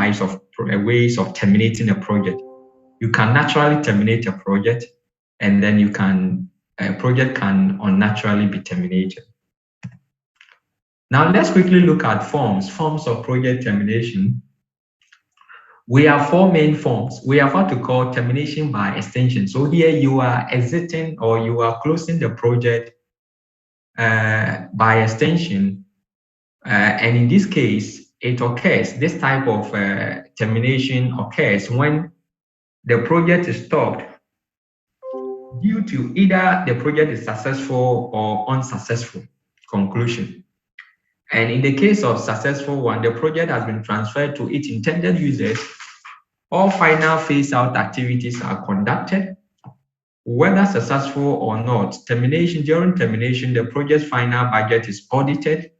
types of ways of terminating a project. You can naturally terminate a project, and then a project can unnaturally be terminated. Now let's quickly look at forms of project termination. We have four main forms. We have what to call termination by extension. So here you are exiting or you are closing the project by extension. And in this case, it occurs, this type of termination occurs when the project is stopped due to either the project is successful or unsuccessful conclusion. And in the case of successful one, the project has been transferred to its intended users. All final phase-out activities are conducted. Whether successful or not, during termination, the project's final budget is audited.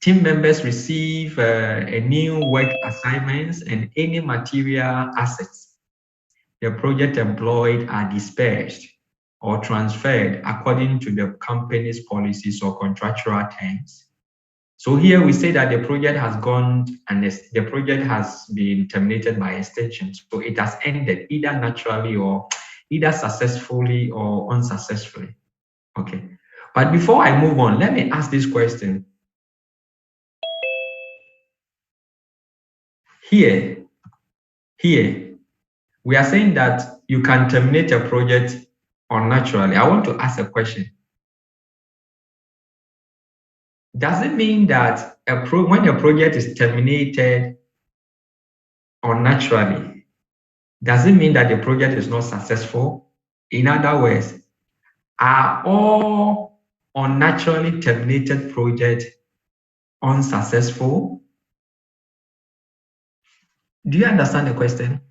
Team members receive a new work assignments, and any material assets the project employed are dispersed or transferred according to the company's policies or contractual terms. So here we say that the project has gone and the project has been terminated by extension. So it has ended either naturally or either successfully or unsuccessfully. Okay. But before I move on, let me ask this question. Here, we are saying that you can terminate a project unnaturally. I want to ask a question. Does it mean that when a project is terminated unnaturally, does it mean that the project is not successful? In other words, are all unnaturally terminated projects unsuccessful? Do you understand the question?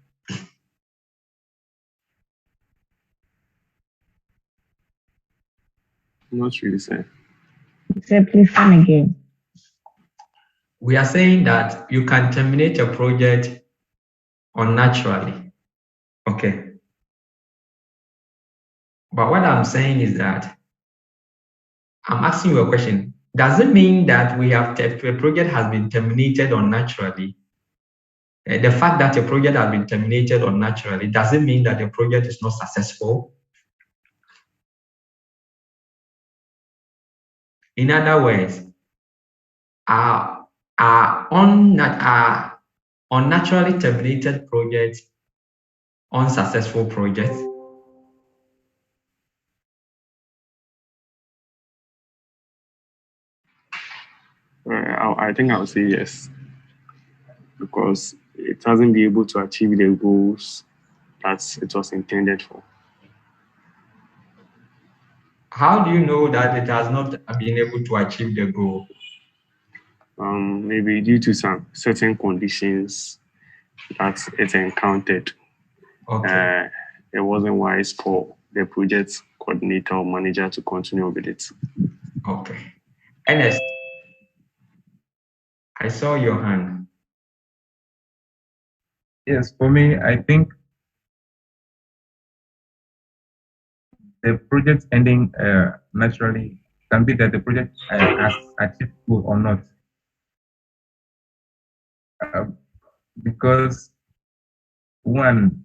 Not really, sir. Sir, please come again. We are saying that you can terminate a project unnaturally. Okay. But what I'm saying is that I'm asking you a question. Does it mean that a project has been terminated unnaturally? The fact that a project has been terminated unnaturally, does it mean that the project is not successful? In other words, are unnaturally terminated projects unsuccessful projects? I think I would say yes, because it hasn't been able to achieve the goals that it was intended for. How do you know that it has not been able to achieve the goal? Maybe due to some certain conditions that it encountered. Okay. It wasn't wise for the project coordinator or manager to continue with it. Okay. Ernest, I saw your hand. Yes, for me, I think the project ending naturally can be that the project has achieved goal or not. Because one,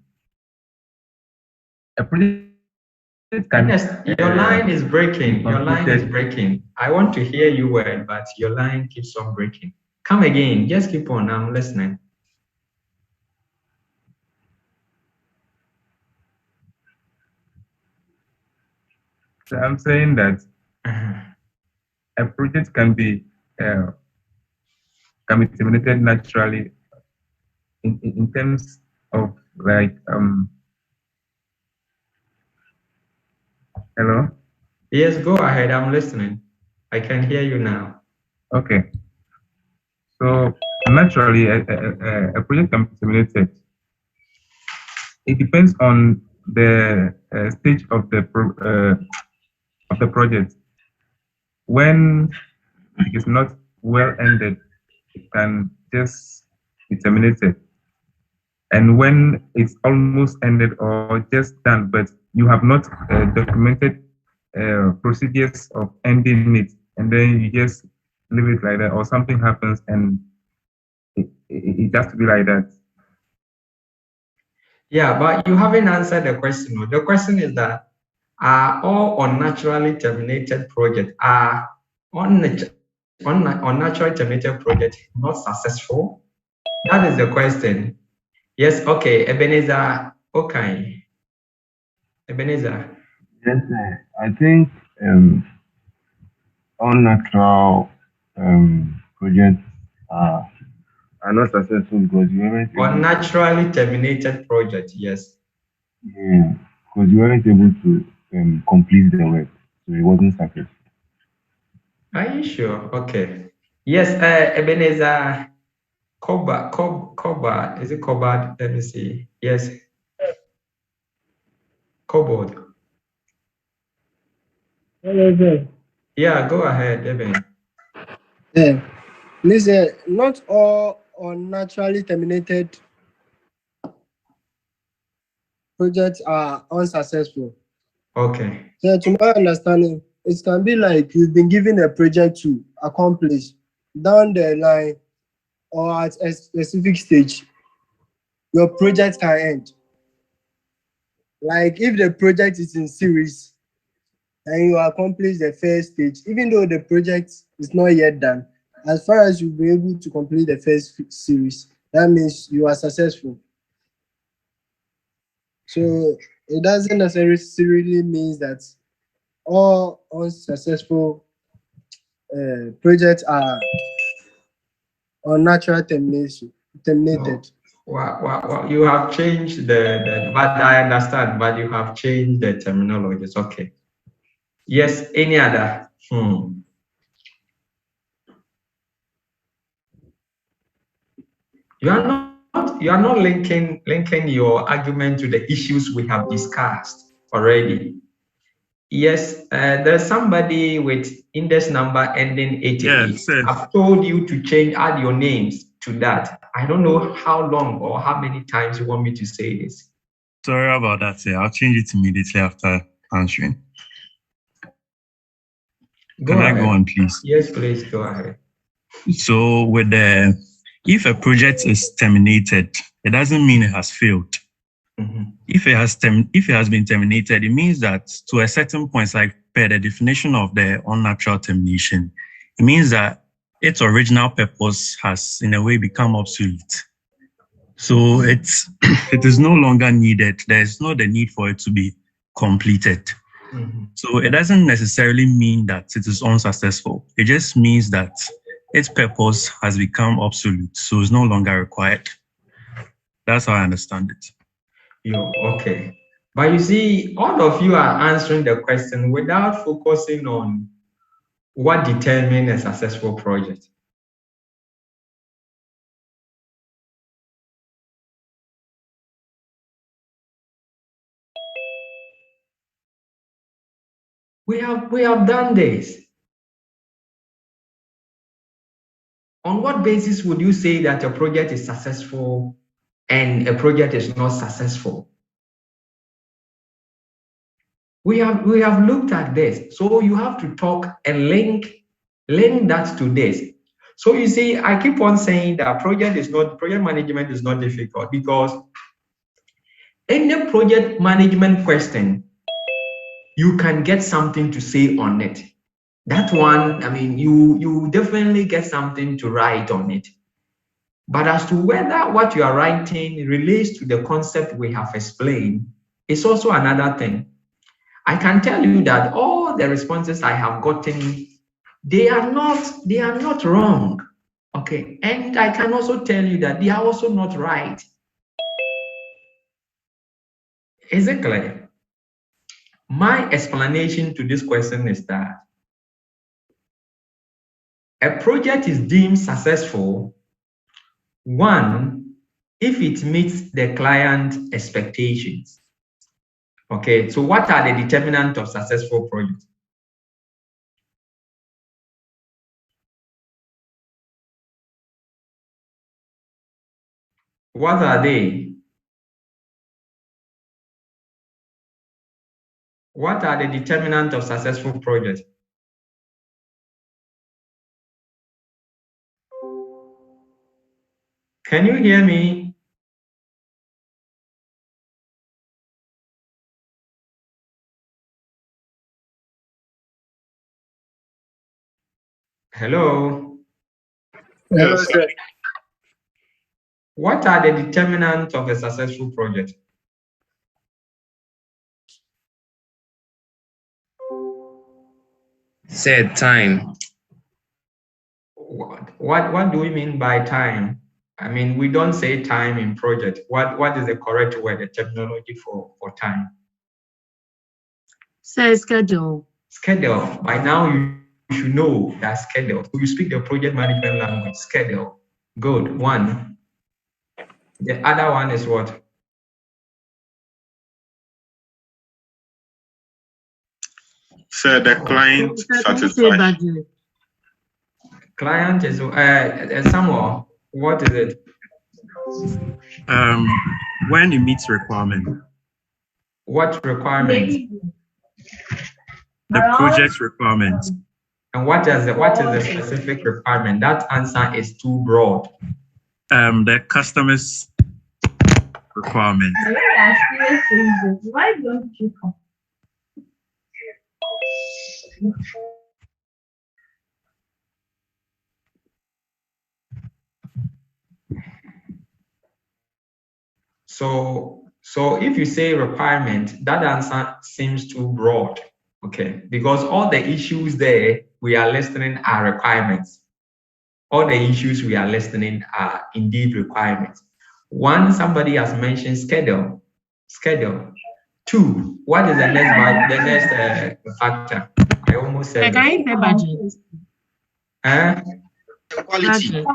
a project can... Ernest, your line is breaking. Your line is breaking. I want to hear you well, but your line keeps on breaking. Come again. Just keep on. I'm listening. So I'm saying that a project can be terminated naturally in terms of like hello? Yes, go ahead. I'm listening. I can hear you now. Okay. So naturally, a project can be terminated. It depends on the stage of the project. When it is not well ended, it can just be terminated. And when it's almost ended or just done, but you have not documented procedures of ending it, and then you just leave it like that, or something happens and it has to be like that. Yeah, but you haven't answered the question. The question is that are all unnaturally terminated projects unnaturally terminated projects not successful? That is the question. Yes, okay, Ebenezer, okay. Ebenezer. Yes, I think unnatural projects are not successful because you weren't able Unnaturally terminated project, yes. because you weren't able to complete the work, so it wasn't successful. Are you sure? Okay. Yes, Ebenezer Cobard. Is it Cobard? Let me see. Yes. Cobard. Yeah, go ahead, Eben. Yeah. Listen, not all unnaturally terminated projects are unsuccessful. Okay. So to my understanding, it can be like you've been given a project to accomplish down the line or at a specific stage, your project can end. Like if the project is in series and you accomplish the first stage, even though the project is not yet done, as far as you'll be able to complete the first series, that means you are successful. So it doesn't necessarily mean that all unsuccessful projects are unnatural terminated. Well, you have changed but I understand, but you have changed the terminologies. Okay. Yes, any other? You are not linking your argument to the issues we have discussed already. Yes, there's somebody with index number ending 88. Yes, I've told you to add your names to that. I don't know how long or how many times you want me to say this. Sorry about that, sir. I'll change it immediately after answering. Can I go on, please? Yes, please go ahead. So if a project is terminated, it doesn't mean it has failed. Mm-hmm. If it has been terminated, it means that to a certain point, like per the definition of the unnatural termination, it means that its original purpose has in a way become obsolete. So it is no longer needed. There's no the need for it to be completed. Mm-hmm. So it doesn't necessarily mean that it is unsuccessful. It just means that its purpose has become obsolete, so it's no longer required. That's how I understand it. Okay. But you see, all of you are answering the question without focusing on what determines a successful project. We have done this. On what basis would you say that a project is successful and a project is not successful? We have looked at this. So you have to talk and link that to this. So you see, I keep on saying that project management is not difficult because any project management question, you can get something to say on it. That one, I mean, you definitely get something to write on it. But as to whether what you are writing relates to the concept we have explained, is also another thing. I can tell you that all the responses I have gotten, they are not wrong. Okay. And I can also tell you that they are also not right. Is it clear? My explanation to this question is that a project is deemed successful, one, if it meets the client expectations. Okay, so what are the determinants of successful project? What are they? What are the determinants of successful project? Can you hear me? Hello? Hello, Yes. sir. What are the determinants of a successful project? Said time. What do we mean by time? I mean, we don't say time in project. What is the correct word, the terminology for time? Say schedule. Schedule. By now you should know that schedule. So you speak the project management language, schedule. Good. One. The other one is what? So the client Say satisfaction. budget. Client is Samuel. What is it? When it meets requirement, What requirement? the project requirement. And what is the specific requirement? That answer is too broad. The customer's requirement. Why don't you come? So if you say requirement, that answer seems too broad, okay? Because all the issues there we are listening are requirements. All the issues we are listening are indeed requirements. One, somebody has mentioned schedule. Two, what is the next factor? I almost said Can you say budget? Quality.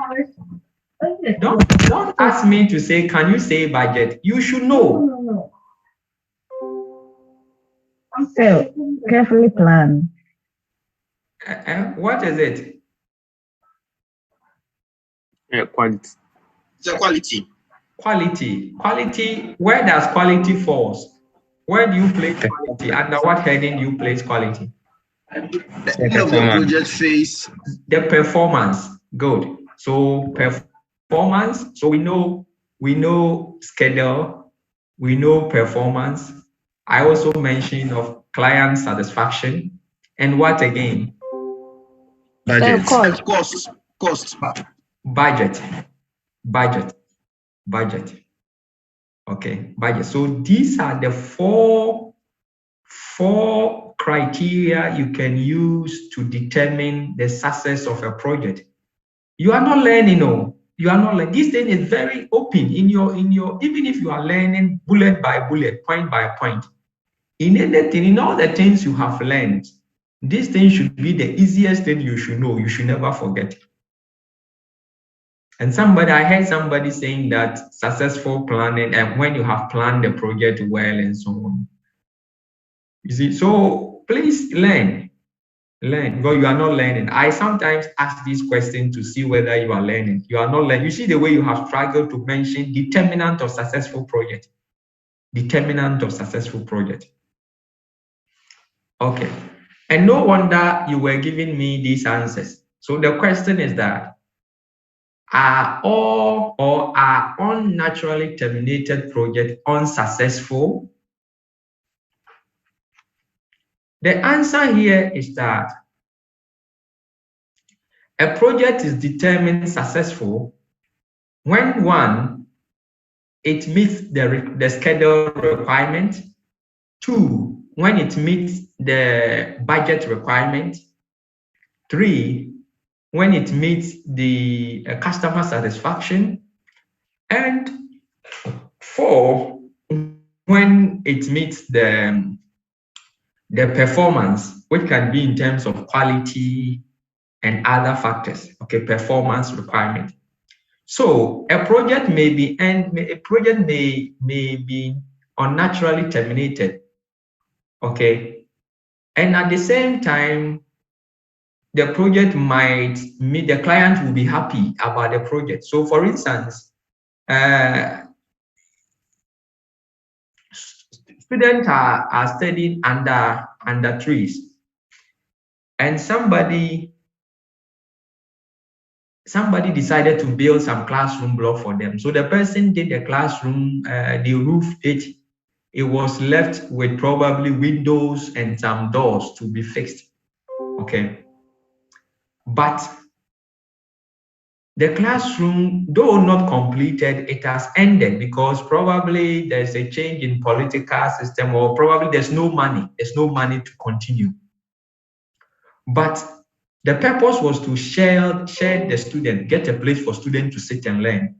Don't ask me to say, can you say budget? You should know. So, carefully plan. What is it? Quality. The quality. Quality. Where does quality falls? Where do you place quality? Under what heading do you place quality? The end of the project phase. The performance. Good. So performance. So we know schedule. We know performance. I also mentioned of client satisfaction. And what again? Budget. Cost. Budget. Okay, budget. So these are the four criteria you can use to determine the success of a project. You are not learning, no. You are not learning. This thing is very open in your even if you are learning bullet by bullet, point by point. In anything, in all the things you have learned, this thing should be the easiest thing you should know. You should never forget. And I heard somebody saying that successful planning and when you have planned the project well and so on. You see, so please learn because you are not learning. I sometimes ask this question to see whether you are learning. You are not learning. You see the way you have struggled to mention determinant of successful project. Okay. And no wonder you were giving me these answers. So the question is that are all or are unnaturally terminated projects unsuccessful? The answer here is that a project is determined successful when one, it meets the schedule requirement. Two, when it meets the budget requirement. Three, when it meets the customer satisfaction. And four, when it meets the performance, which can be in terms of quality and other factors, okay, performance requirement. So a project may be unnaturally terminated, okay, and at the same time, the project might meet the client will be happy about the project. So, for instance, students are studying under trees, and somebody somebody decided to build some classroom block for them. So the person did the classroom, they roofed it. It was left with probably windows and some doors to be fixed. Okay. But the classroom, though not completed, it has ended because probably there's a change in political system, or probably there's no money to continue. But the purpose was to share the student, get a place for students to sit and learn.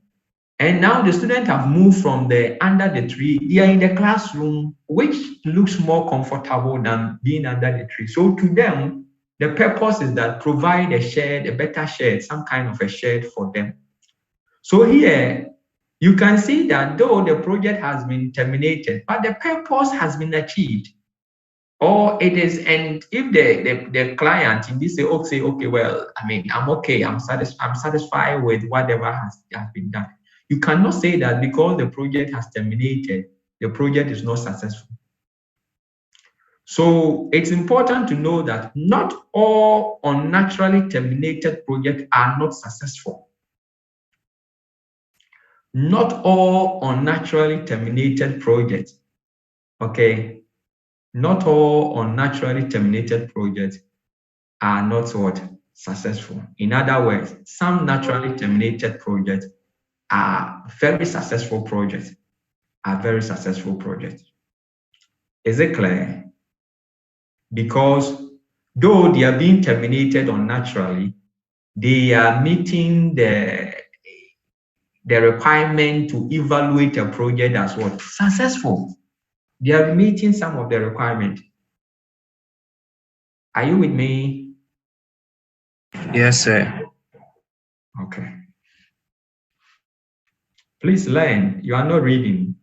And now the students have moved from under the tree. They are in the classroom, which looks more comfortable than being under the tree. So to them, the purpose is that provide a better shed, some kind of a shed for them. So here, you can see that though the project has been terminated, but the purpose has been achieved. Or it is, and if the client in this say, okay, well, I mean, I'm okay, I'm satisfied with whatever has been done. You cannot say that because the project has terminated, the project is not successful. So it's important to know that not all unnaturally terminated projects are not successful. Not all unnaturally terminated projects, okay? Not all unnaturally terminated projects are not what? Successful. In other words, some naturally terminated projects are very successful projects. Is it clear? Because though they are being terminated unnaturally, they are meeting the requirement to evaluate a project as what? Successful. They are meeting some of the requirements. Are you with me? Yes, sir. Okay. Please learn. You are not reading.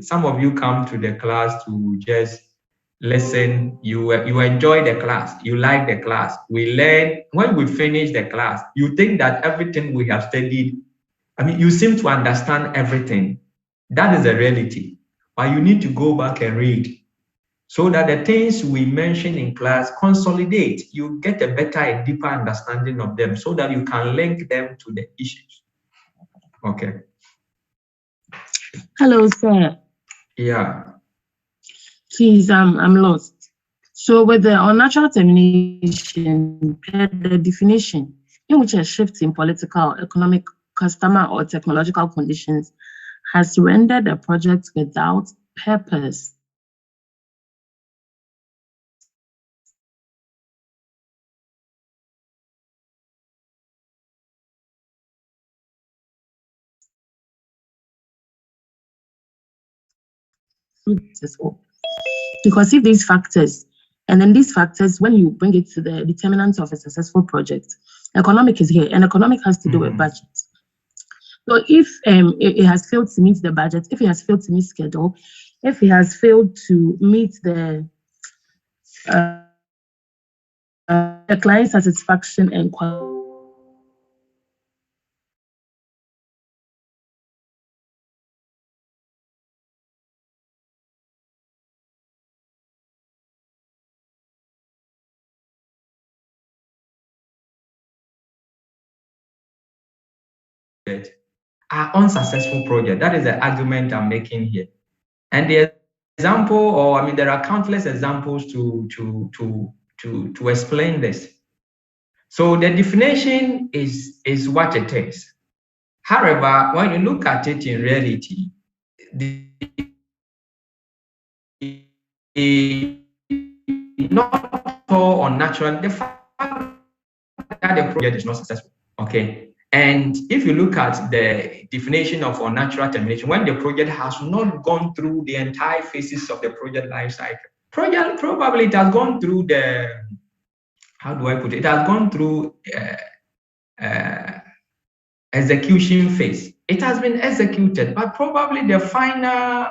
Some of you come to the class to just listen. You enjoy the class. You like the class. We learn. When we finish the class, you think that everything we have studied, I mean, you seem to understand everything. That is a reality. But you need to go back and read so that the things we mention in class consolidate. You get a better and deeper understanding of them so that you can link them to the issues. Okay. Hello, sir. Yeah. Please, I'm lost. So with the unnatural termination, the definition in which a shift in political, economic, customer, or technological conditions has rendered a project without purpose. Because if these factors, and then these factors, when you bring it to the determinants of a successful project, economic is here, and economic has to do with budget. So if it has failed to meet the budget, if it has failed to meet schedule, if it has failed to meet the client satisfaction and quality, are unsuccessful projects. That is the argument I'm making here. And the example, or I mean, there are countless examples to explain this. So the definition is what it is. However, when you look at it in reality, not all unnatural, the fact that the project is not successful. Okay. And if you look at the definition of unnatural termination, when the project has not gone through the entire phases of the project life cycle, probably it has gone through the, how do I put it? It has gone through execution phase. It has been executed, but probably the final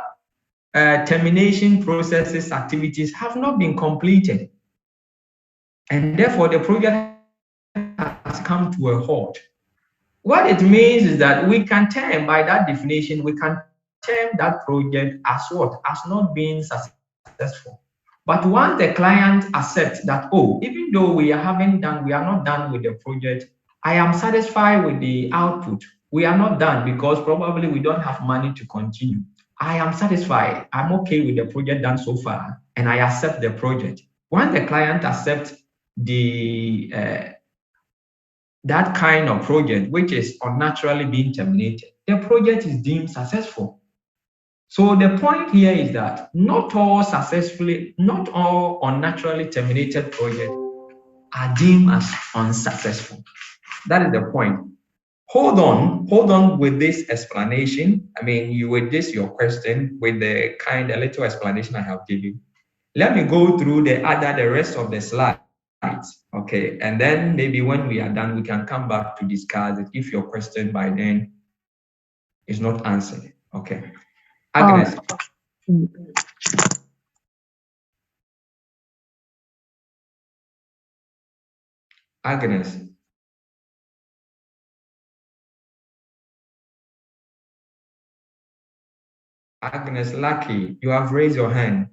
termination processes, activities have not been completed. And therefore, the project has come to a halt. What it means is that we can term, by that definition, we can term that project as what? As not being successful. But once the client accepts that, oh, even though we are not done with the project, I am satisfied with the output. We are not done because probably we don't have money to continue. I am satisfied. I'm okay with the project done so far, and I accept the project. When the client accepts the that kind of project, which is unnaturally being terminated, the project is deemed successful. So the point here is that not all unnaturally terminated projects are deemed as unsuccessful. That is the point. Hold on with this explanation. I mean, you will this your question with the little explanation I have given. Let me go through the rest of the slides. Okay, and then maybe when we are done, we can come back to discuss it if your question by then is not answered. Okay. Agnes. Agnes. Agnes Lucky, you have raised your hand.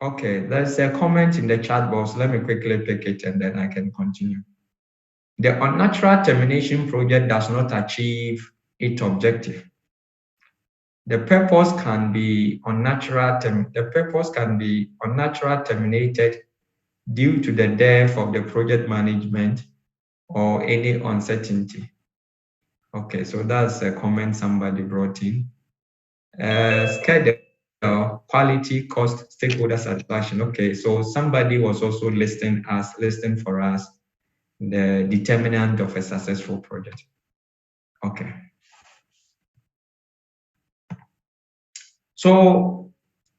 Okay, there's a comment in the chat box. Let me quickly pick it and then I can continue. The unnatural termination project does not achieve its objective. The purpose can be unnatural terminated due to the death of the project management or any uncertainty. Okay, so that's a comment somebody brought in. Schedule, quality, cost, stakeholder satisfaction. Okay, so somebody was also listing for us the determinant of a successful project. Okay. So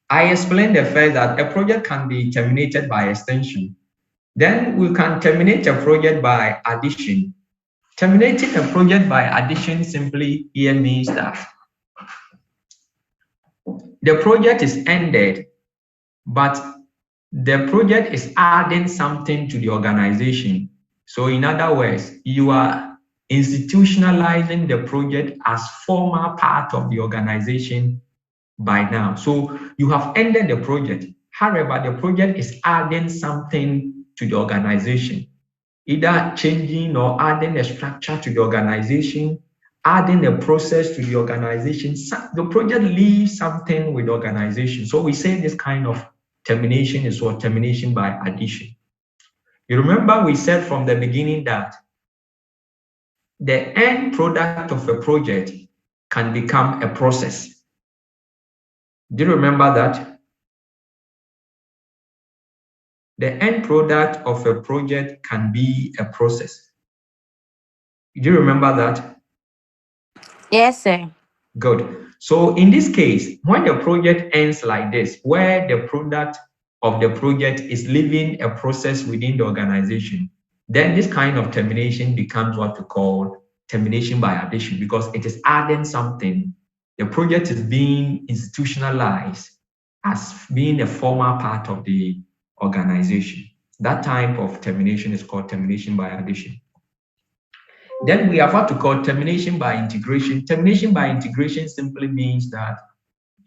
I explained the fact that a project can be terminated by extension. Then we can terminate a project by addition. Terminating a project by addition simply here means that the project is ended, but the project is adding something to the organization. So in other words, you are institutionalizing the project as former part of the organization by now. So you have ended the project. However, the project is adding something to the organization, either changing or adding a structure to the organization, adding a process to the organization. The project leaves something with the organization. So we say this kind of termination is what termination by addition. You remember we said from the beginning that the end product of a project can become a process. Do you remember that? The end product of a project can be a process. Do you remember that? Yes, sir. Good. So in this case, when the project ends like this, where the product of the project is leaving a process within the organization, then this kind of termination becomes what we call termination by addition, because it is adding something. The project is being institutionalized as being a former part of the organization. That type of termination is called termination by addition. Then we have what to call termination by integration. Termination by integration simply means that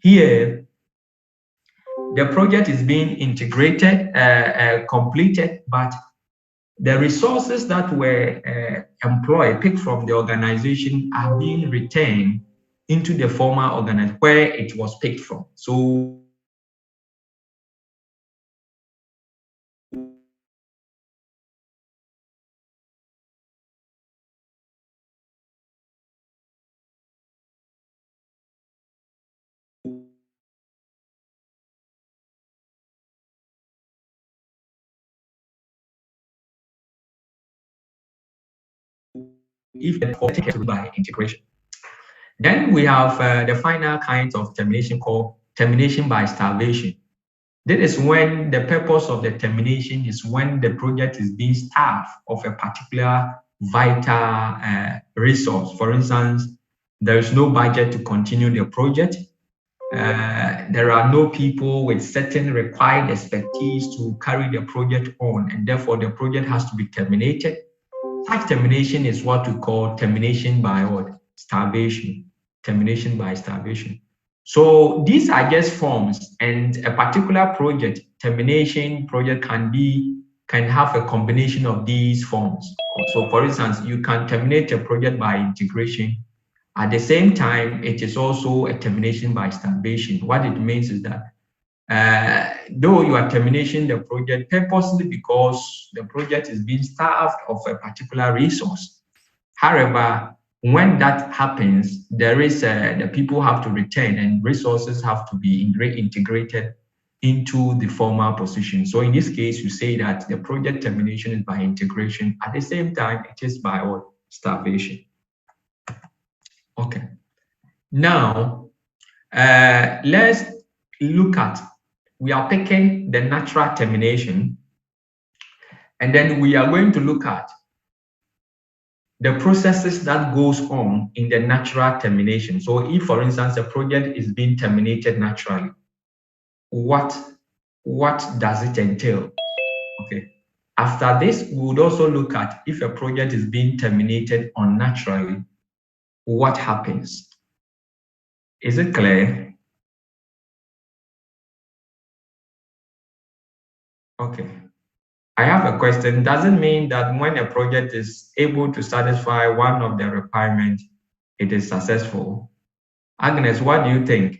here the project is being integrated, completed, but the resources that were employed, picked from the organization, are being retained into the former organization where it was picked from. So if by integration. Then we have the final kind of termination called termination by starvation. This is when the purpose of the termination is when the project is being starved of a particular vital resource. For instance, there is no budget to continue the project. There are no people with certain required expertise to carry the project on, and therefore the project has to be terminated. Such termination is what we call termination by what? Starvation. Termination by starvation. So these are just forms, and a particular project, termination project can can have a combination of these forms. So for instance, you can terminate a project by integration. At the same time, it is also a termination by starvation. What it means is that though you are terminating the project purposely because the project is being starved of a particular resource. However, when that happens, there is the people have to return and resources have to be integrated into the former position. So in this case, you say that the project termination is by integration. At the same time, it is by what? Starvation. Okay. Now, let's look at, we are picking the natural termination, and then we are going to look at the processes that goes on in the natural termination. So if, for instance, a project is being terminated naturally, what does it entail? Okay. After this, we would also look at if a project is being terminated unnaturally, what happens? Is it clear? Okay. I have a question. Does it mean that when a project is able to satisfy one of the requirements, it is successful? Agnes, what do you think?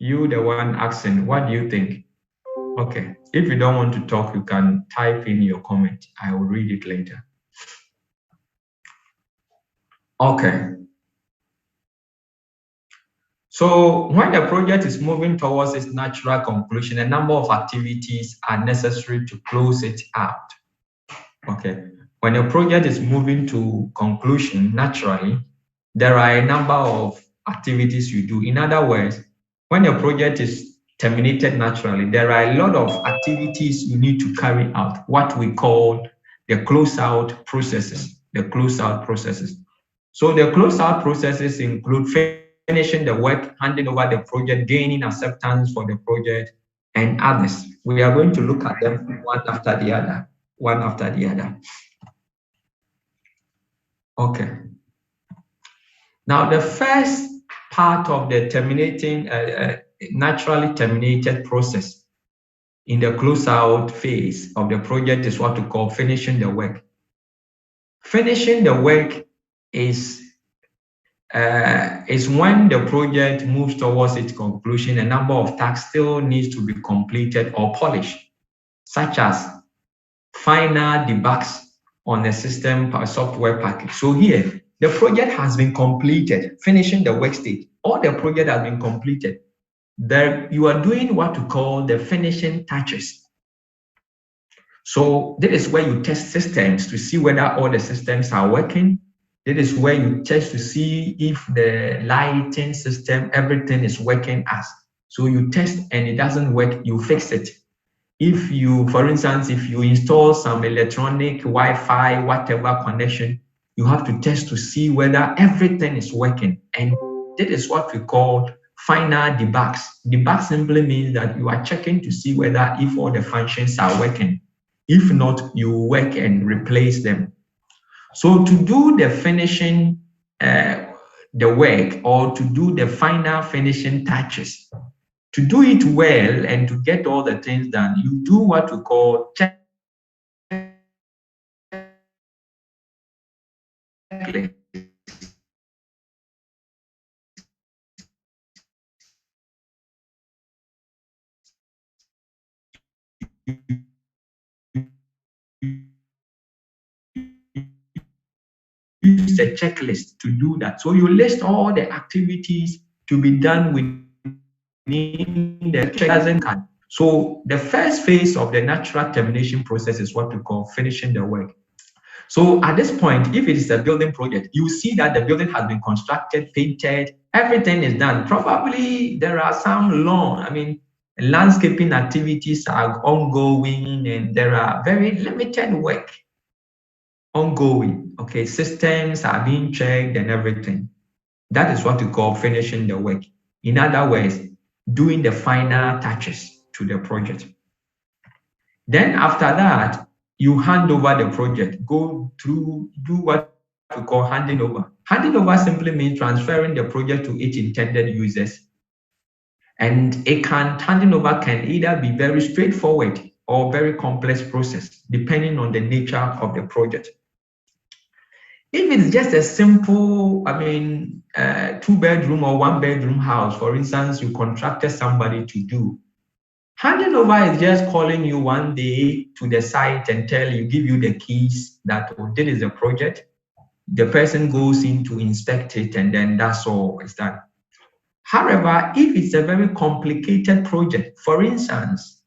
You, the one asking, what do you think? Okay. If you don't want to talk, you can type in your comment. I will read it later. Okay. So when the project is moving towards its natural conclusion, a number of activities are necessary to close it out. Okay. When a project is moving to conclusion naturally, there are a number of activities you do. In other words, when a project is terminated naturally, there are a lot of activities you need to carry out, what we call the closeout processes, So the closeout processes include finishing the work, handing over the project, gaining acceptance for the project, and others. We are going to look at them one after the other. Okay. Now, the first part of the naturally terminated process in the closeout phase of the project is what we call finishing the work. Finishing the work is when the project moves towards its conclusion. A number of tasks still needs to be completed or polished, such as final debugs on a system or software package. So here, the project has been completed, finishing the work stage. All the project has been completed. There, you are doing what we call the finishing touches. So this is where you test systems to see whether all the systems are working. This is where you test to see if the lighting system, everything is working as. So you test and it doesn't work, you fix it. If you, for instance, if you install some electronic Wi-Fi, whatever connection, you have to test to see whether everything is working. And this is what we call final debugs. Debug simply means that you are checking to see whether if all the functions are working. If not, you work and replace them. So to do the finishing, the work, or to do the final finishing touches, to do it well and to get all the things done, you do what we call checklist. Use a checklist to do that. So you list all the activities to be done within the checklist. So the first phase of the natural termination process is what we call finishing the work. So at this point, if it is a building project, you see that the building has been constructed, painted, everything is done. Probably there are some landscaping activities are ongoing and there are very limited work ongoing. Okay, systems are being checked and everything. That is what we call finishing the work. In other words, doing the final touches to the project. Then after that, you hand over the project, go through, do what we call handing over. Handing over simply means transferring the project to its intended users. And handing over can either be very straightforward. or very complex process, depending on the nature of the project. If it's just a simple, 2-bedroom or 1-bedroom house, for instance, you contracted somebody to do, handing over is just calling you one day to the site and give you the keys that, oh, this is the project. The person goes in to inspect it, and then that's all it's done. However, if it's a very complicated project, for instance,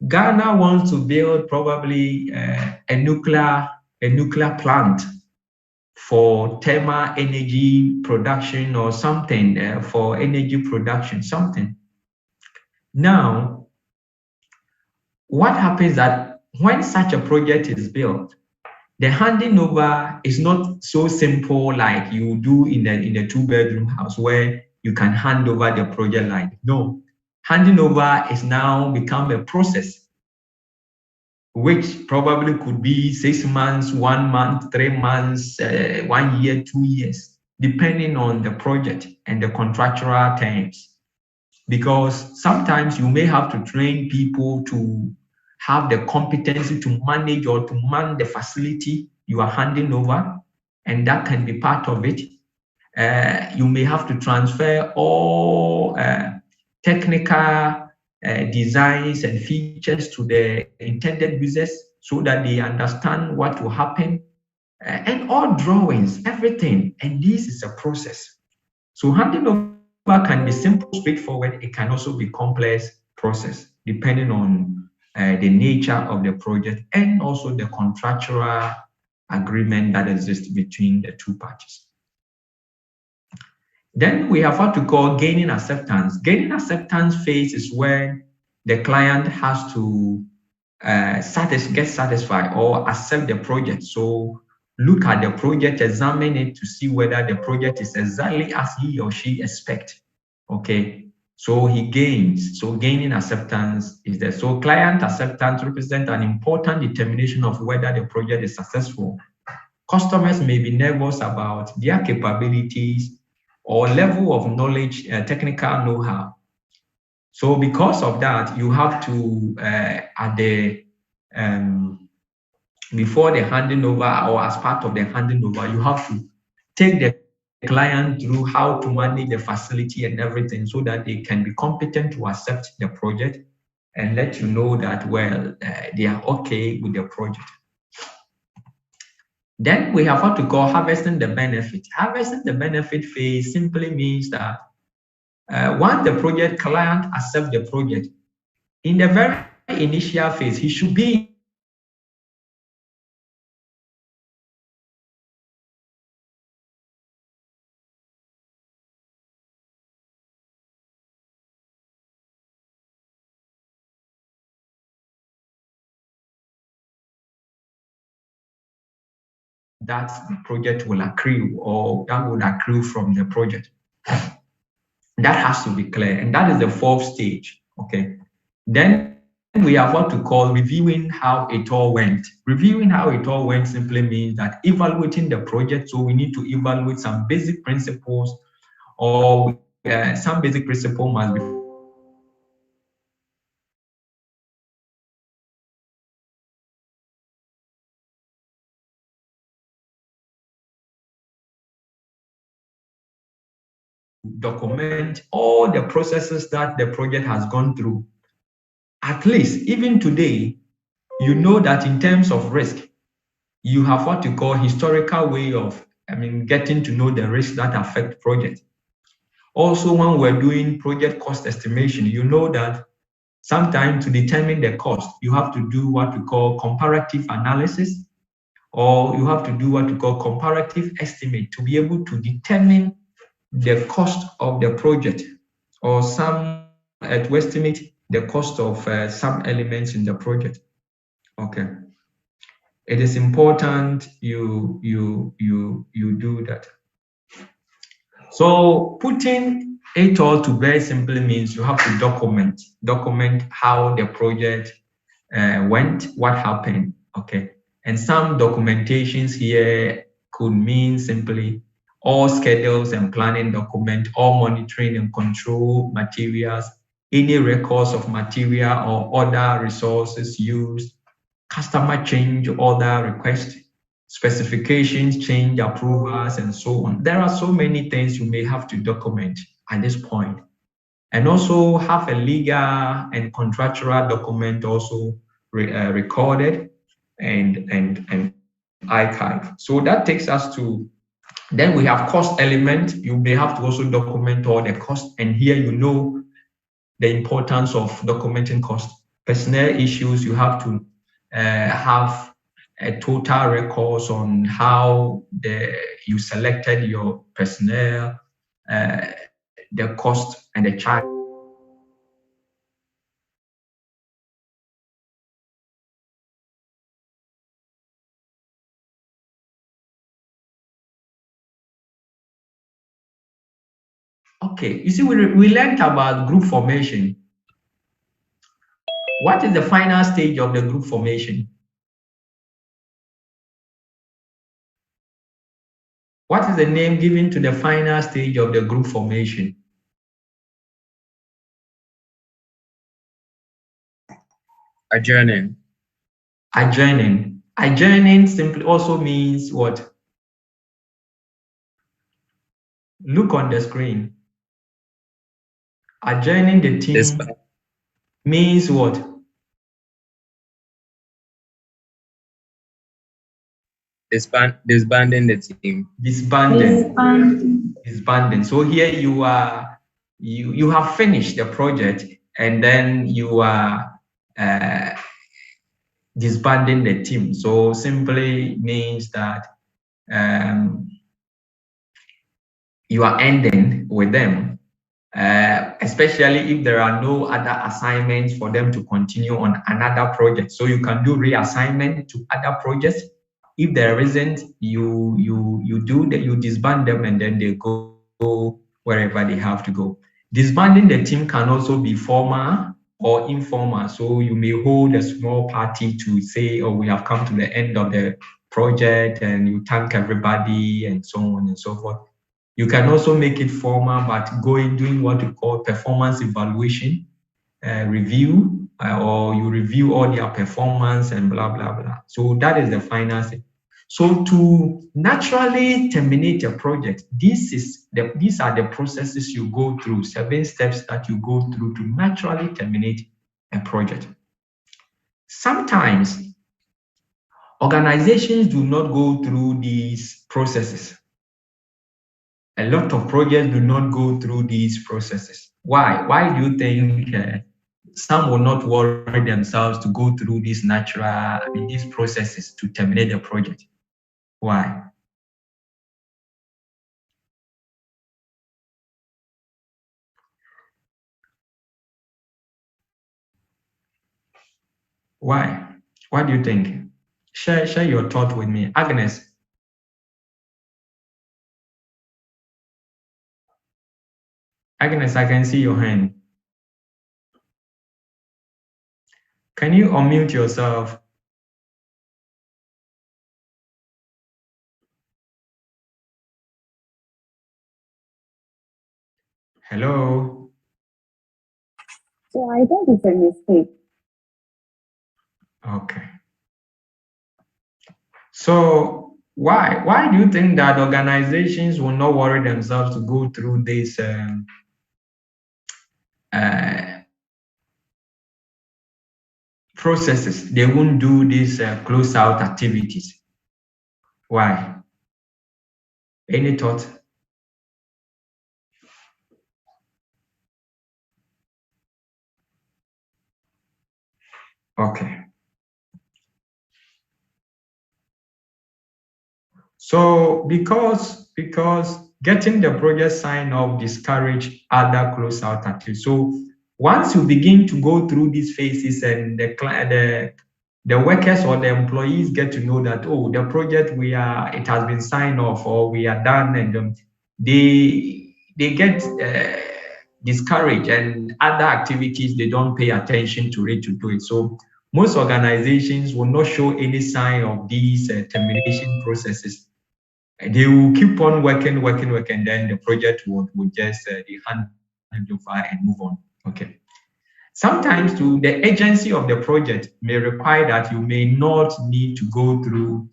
Ghana wants to build probably a nuclear plant for thermal energy production or something, for energy production, something. Now, what happens that when such a project is built, the handing over is not so simple like you do in a 2-bedroom house where you can hand over the project line. No, handing over is now become a process, which probably could be 6 months, 1 month, 3 months, 1 year, 2 years, depending on the project and the contractual terms. Because sometimes you may have to train people to have the competency to manage or to man the facility you are handing over, and that can be part of it. You may have to transfer all technical designs and features to the intended users so that they understand what will happen, and all drawings, everything. And this is a process. So handing over can be simple, straightforward. It can also be complex process, depending on the nature of the project and also the contractual agreement that exists between the two parties. Then we have what we call gaining acceptance. Gaining acceptance phase is where the client has to get satisfied or accept the project. So look at the project, examine it to see whether the project is exactly as he or she expects. Okay. So he gains. So gaining acceptance is there. So client acceptance represents an important determination of whether the project is successful. Customers may be nervous about their capabilities or level of knowledge, technical know-how. So because of that, you have to, before the handing over or as part of the handing over, you have to take the client through how to manage the facility and everything so that they can be competent to accept the project and let you know that, well, they are okay with the project. Then we have what we call harvesting the benefit. Harvesting the benefit phase simply means that once the project client accepts the project, in the very initial phase, he should be that the project will accrue or that would accrue from the project. That has to be clear, and that is the 4th stage. Okay. Then we have what we call reviewing how it all went. Reviewing how it all went simply means that evaluating the project. So we need to evaluate some basic principles, or some basic principle must be document all the processes that the project has gone through. At least, even today, you know that in terms of risk, you have what you call historical way of, getting to know the risks that affect project. Also, when we're doing project cost estimation, you know that sometimes to determine the cost, you have to do what we call comparative analysis, or you have to do what we call comparative estimate to be able to determine the cost of the project, or to estimate the cost of some elements in the project. Okay, it is important you do that. So putting it all to very simply means you have to document how the project went, what happened. Okay, and some documentations here could mean simply all schedules and planning document, all monitoring and control materials, any records of material or other resources used, customer change order request, specifications, change approvals, and so on. There are so many things you may have to document at this point. And also have a legal and contractual document also recorded and archived. So that takes us to, then we have cost element. You may have to also document all the cost, and here you know the importance of documenting cost. Personnel issues, you have to have a total records on how you selected your personnel, the cost and the charge. Okay, you see, we learned about group formation. What is the final stage of the group formation? What is the name given to the final stage of the group formation? Adjourning. Adjourning. Adjourning simply also means what? Look on the screen. Adjourning the team means what? Disbanding the team. Disbanding. So here you are, you have finished the project, and then you are disbanding the team. So simply means that you are ending with them. Especially if there are no other assignments for them to continue on another project. So you can do reassignment to other projects. If there isn't, you disband them, and then they go wherever they have to go. Disbanding the team can also be formal or informal. So you may hold a small party to say, oh, we have come to the end of the project, and you thank everybody and so on and so forth. You can also make it formal, but doing what we call performance evaluation, review, or you review all their performance and blah, blah, blah. So that is the final thing. So to naturally terminate a project, these are the processes you go through, 7 steps that you go through to naturally terminate a project. Sometimes organizations do not go through these processes. A lot of projects do not go through these processes. Why? Why do you think some will not worry themselves to go through these these processes to terminate the project? Why? Why? What do you think? Share your thought with me. Agnes. Agnes, I can see your hand. Can you unmute yourself? Hello? So I think it's a mistake. Okay. So why do you think that organizations will not worry themselves to go through this processes? They won't do these close-out activities. Why? Any thought? Okay. So because getting the project signed off discourage other close-out activities. So once you begin to go through these phases, and the workers or the employees get to know that, oh, the project it has been signed off, or we are done, and they get discouraged, and other activities they don't pay attention to it to do it. So most organizations will not show any sign of these termination processes. They will keep on working, then the project would just hand over and move on. Okay. Sometimes too, the agency of the project may require that you may not need to go through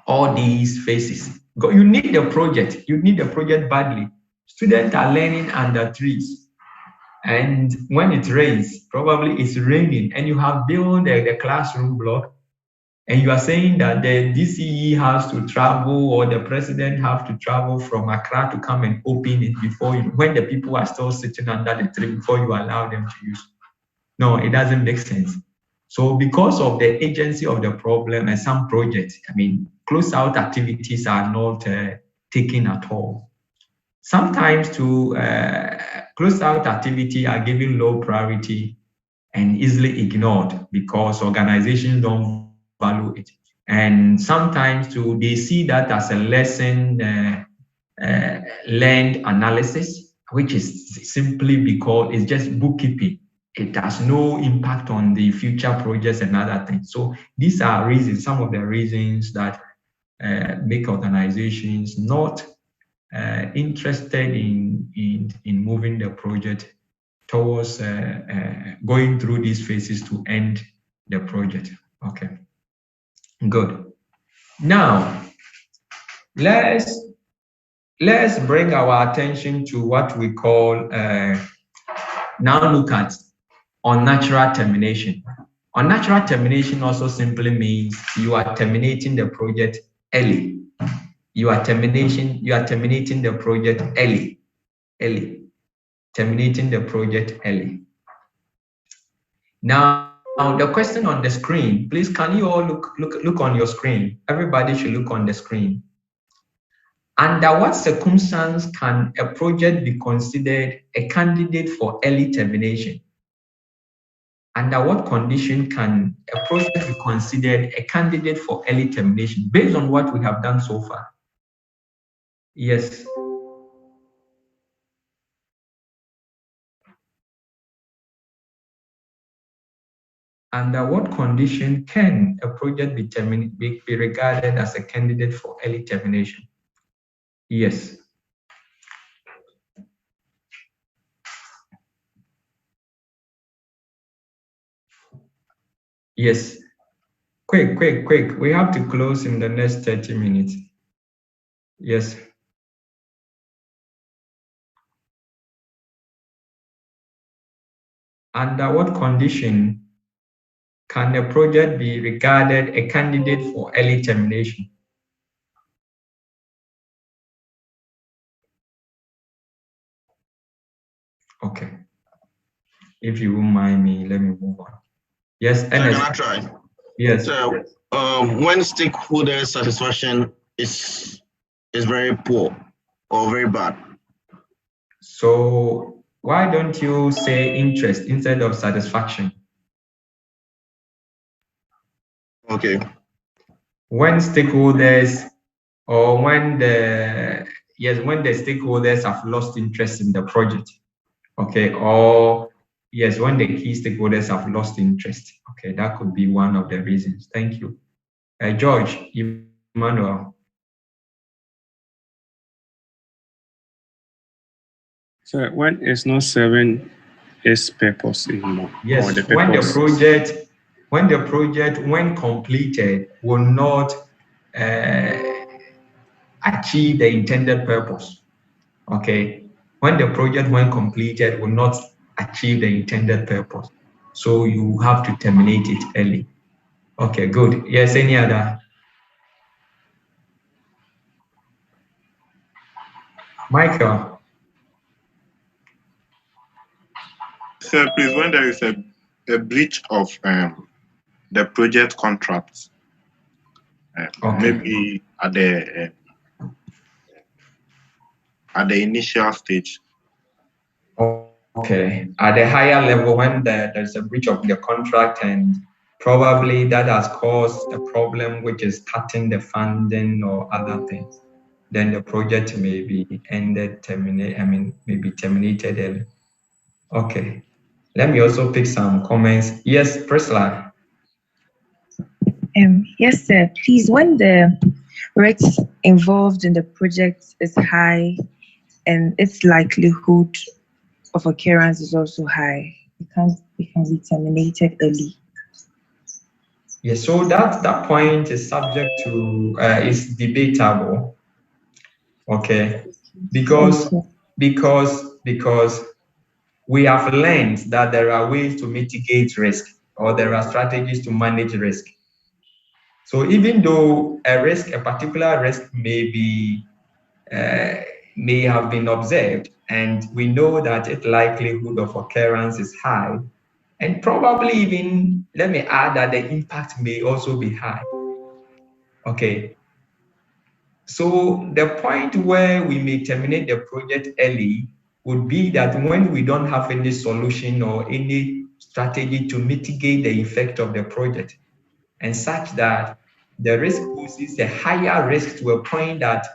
all these phases. You need the project. You need the project badly. Students are learning under trees. And when it rains, probably it's raining, and you have built the classroom block, and you are saying that the DCE has to travel or the president have to travel from Accra to come and open it before you, when the people are still sitting under the tree before you allow them to use. No, it doesn't make sense. So because of the agency of the problem and some projects, I mean, close-out activities are not taken at all. Sometimes to close-out activity are given low priority and easily ignored because organizations don't value it. And sometimes too, they see that as a lesson learned analysis, which is simply because it's just bookkeeping. It has no impact on the future projects and other things. So these are reasons, some of the reasons that make organizations not interested in moving the project towards going through these phases to end the project. Okay, good. Now, let's bring our attention to what we call, now look at unnatural termination. Unnatural termination also simply means you are terminating the project early. You are terminating the project early. Terminating the project early. Now the question on the screen, please, can you all look on your screen? Everybody should look on the screen. Under what circumstance can a project be considered a candidate for early termination? Under what condition can a project be considered a candidate for early termination based on what we have done so far? Yes. Under what condition can a project be regarded as a candidate for early termination? Yes. Yes. Quick. We have to close in the next 30 minutes. Yes. Under what condition can a project be regarded a candidate for early termination? Okay. If you won't mind me, let me move on. Yes, Can I try? Yes. So, when stakeholder satisfaction is very poor or very bad. So why don't you say interest instead of satisfaction? Okay. When stakeholders, or when the stakeholders have lost interest in the project, okay, or yes, when the key stakeholders have lost interest, okay, that could be one of the reasons. Thank you. George, Emmanuel. So when it's not serving its purpose anymore. Yes, or the when purpose. the project, when completed, will not achieve the intended purpose. Okay, when the project, when completed, will not achieve the intended purpose, so you have to terminate it early. Okay, good. Yes, any other? Michael. Sir, please, when there is a breach of the project contract, Okay. maybe at the initial stage. Okay, at the higher level, when there's a breach of the contract and probably that has caused a problem which is cutting the funding or other things, then the project may be maybe terminated early. Okay, let me also pick some comments. Yes, Priscilla. Yes, sir. Please, when the risks involved in the project is high and its likelihood of occurrence is also high, it can be terminated early. Yes, so that point is subject to is debatable. Okay, because we have learned that there are ways to mitigate risk, or there are strategies to manage risk. So even though a particular risk may have been observed, and we know that its likelihood of occurrence is high, and probably even, let me add that the impact may also be high. Okay. So the point where we may terminate the project early would be that when we don't have any solution or any strategy to mitigate the effect of the project, and such that the risk poses a higher risk to a point that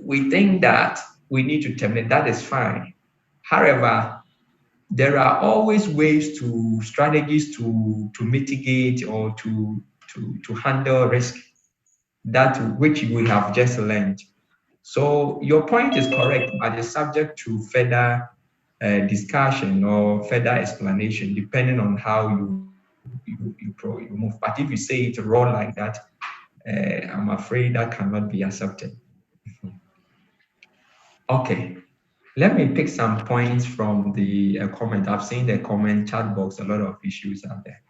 we think that we need to terminate, that is fine. However, there are always strategies to mitigate or to handle risk, which we have just learned. So your point is correct, but it's subject to further discussion or further explanation, depending on how you move. But if you say it raw like that, I'm afraid that cannot be accepted. Okay, let me pick some points from the comment. I've seen the comment chat box, a lot of issues out there.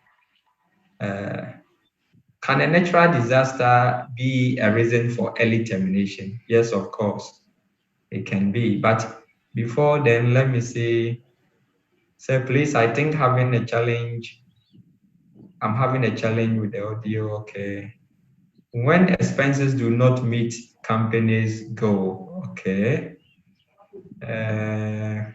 Can a natural disaster be a reason for early termination? Yes, of course, it can be. But before then, let me say, sir, please, I think I'm having a challenge with the audio. Okay. When expenses do not meet companies' goal, okay. A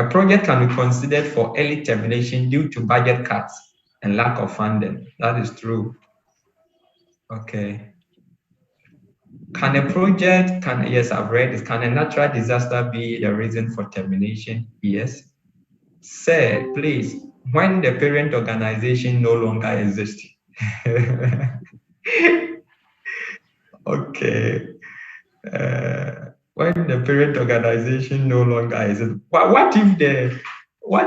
project can be considered for early termination due to budget cuts and lack of funding. That is true. Okay. Yes, I've read it. Can a natural disaster be the reason for termination? Yes. Sir, please, when the parent organization no longer exists. Okay. When the parent organization no longer exists. What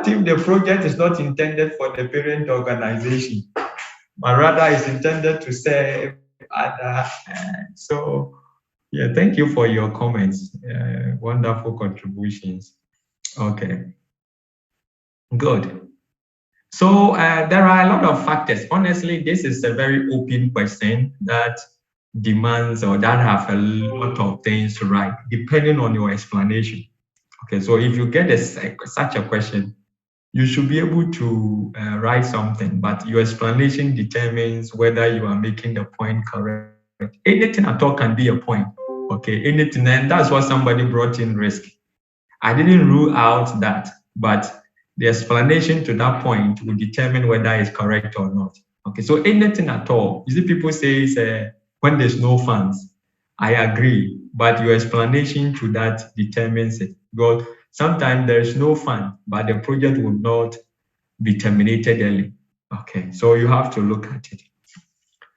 if the project is not intended for the parent organization, but rather is intended to serve other? So, yeah, thank you for your comments. Wonderful contributions. Okay. Good. So there are a lot of factors. Honestly, this is a very open question that demands or that have a lot of things to write, depending on your explanation. Okay, so if you get such a question, you should be able to write something, but your explanation determines whether you are making the point correct. Anything at all can be a point. Okay, anything, and that's what somebody brought in risk. I didn't rule out that, but the explanation to that point will determine whether it's correct or not. Okay, so anything at all. You see, people say when there's no funds. I agree, but your explanation to that determines it. Because sometimes there's no fund, but the project will not be terminated early. Okay, so you have to look at it.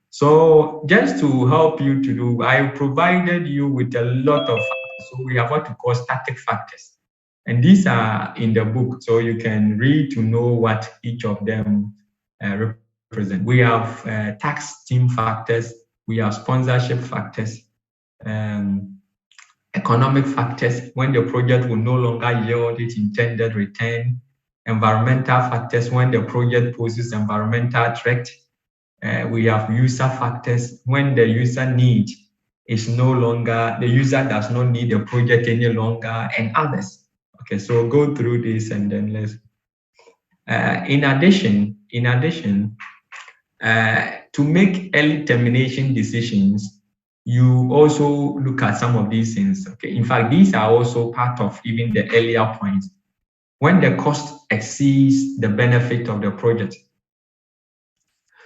So just to help you to do, I provided you with a lot of factors. So we have what we call static factors. And these are in the book, so you can read to know what each of them represent. We have tax team factors, we have sponsorship factors, economic factors, when the project will no longer yield its intended return, environmental factors, when the project poses environmental threat. We have user factors, when the user need is no longer, the user does not need the project any longer, and others. Okay, so go through this and then let's. In addition, to make early termination decisions, you also look at some of these things. Okay, in fact, these are also part of even the earlier points. When the cost exceeds the benefit of the project.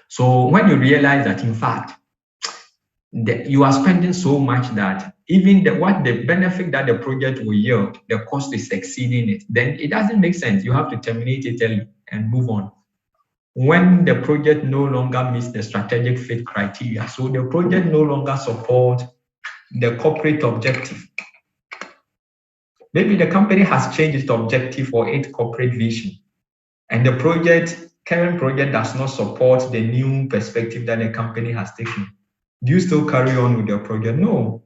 So when you realize that, in fact, you are spending so much that even the benefit that the project will yield, the cost is exceeding it, then it doesn't make sense. You have to terminate it early and move on. When the project no longer meets the strategic fit criteria, so the project no longer supports the corporate objective. Maybe the company has changed its objective or its corporate vision, and the current project does not support the new perspective that the company has taken. Do you still carry on with your project? No.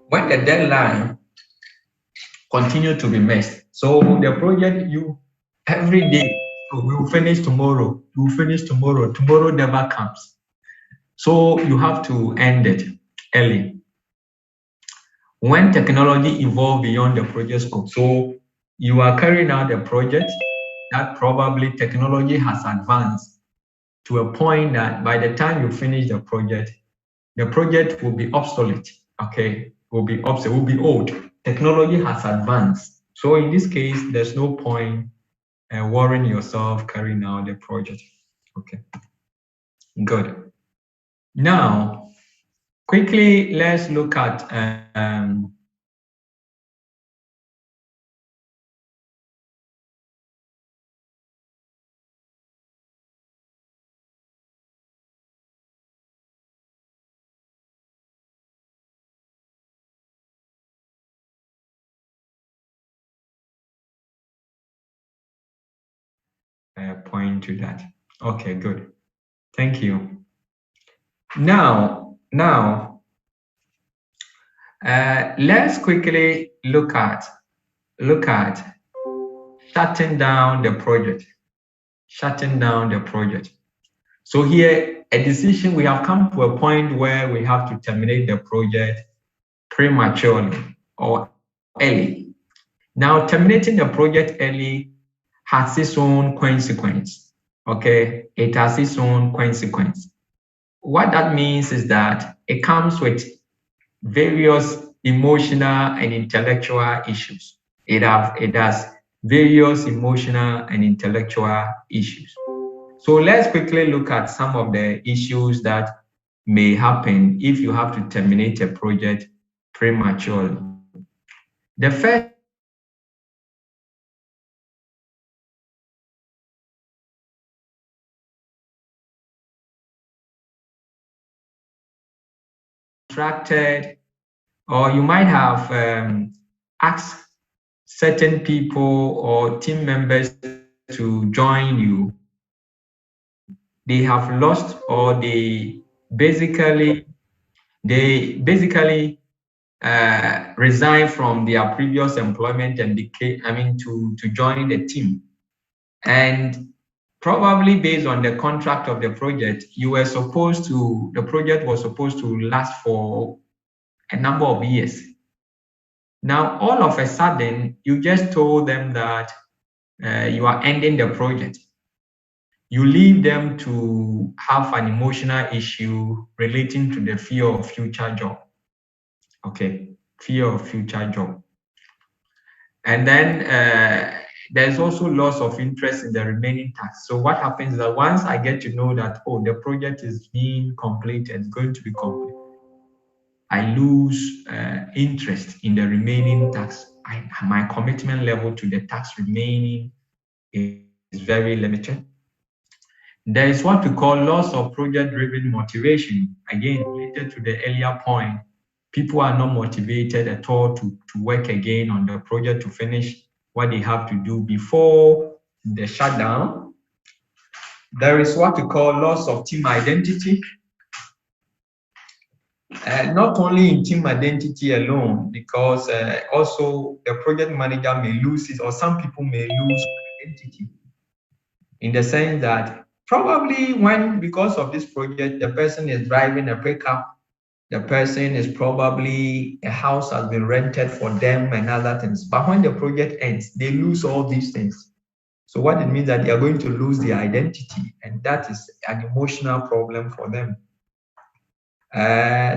When the deadline continue to be missed, so the project every day, we will finish tomorrow, tomorrow never comes. So you have to end it early. When technology evolves beyond the project scope, so you are carrying out the project that probably technology has advanced to a point that by the time you finish the project will be obsolete, okay? Will be old. Technology has advanced. So in this case, there's no point worrying yourself carrying out the project, okay? Good. Now, quickly, let's look at point to that. Okay, good. Thank you. Now, let's quickly look at shutting down the project. So here, a decision, we have come to a point where we have to terminate the project prematurely or early. Now, terminating the project early has its own consequence, okay? It has its own consequence. What that means is that it comes with various emotional and intellectual issues. It has various emotional and intellectual issues. So let's quickly look at some of the issues that may happen if you have to terminate a project prematurely. The first contracted, or you might have asked certain people or team members to join you. They have lost, or they basically resigned from their previous employment and to join the team. And probably based on the contract of the project, the project was supposed to last for a number of years. Now, all of a sudden, you just told them that you are ending the project. You leave them to have an emotional issue relating to the fear of future job. Okay, fear of future job. And then there's also loss of interest in the remaining tasks. So what happens is that once I get to know that, oh, the project is being completed, it's going to be complete, I lose interest in the remaining tasks. My commitment level to the tasks remaining is very limited. There is what we call loss of project-driven motivation. Again, related to the earlier point, people are not motivated at all to work again on the project to finish what they have to do before the shutdown. There is what we call loss of team identity. Not only in team identity alone, because also the project manager may lose it, or some people may lose identity, in the sense that probably because of this project, the person is driving a pickup, the person is probably, a house has been rented for them and other things. But when the project ends, they lose all these things. So what it means that they are going to lose their identity, and that is an emotional problem for them.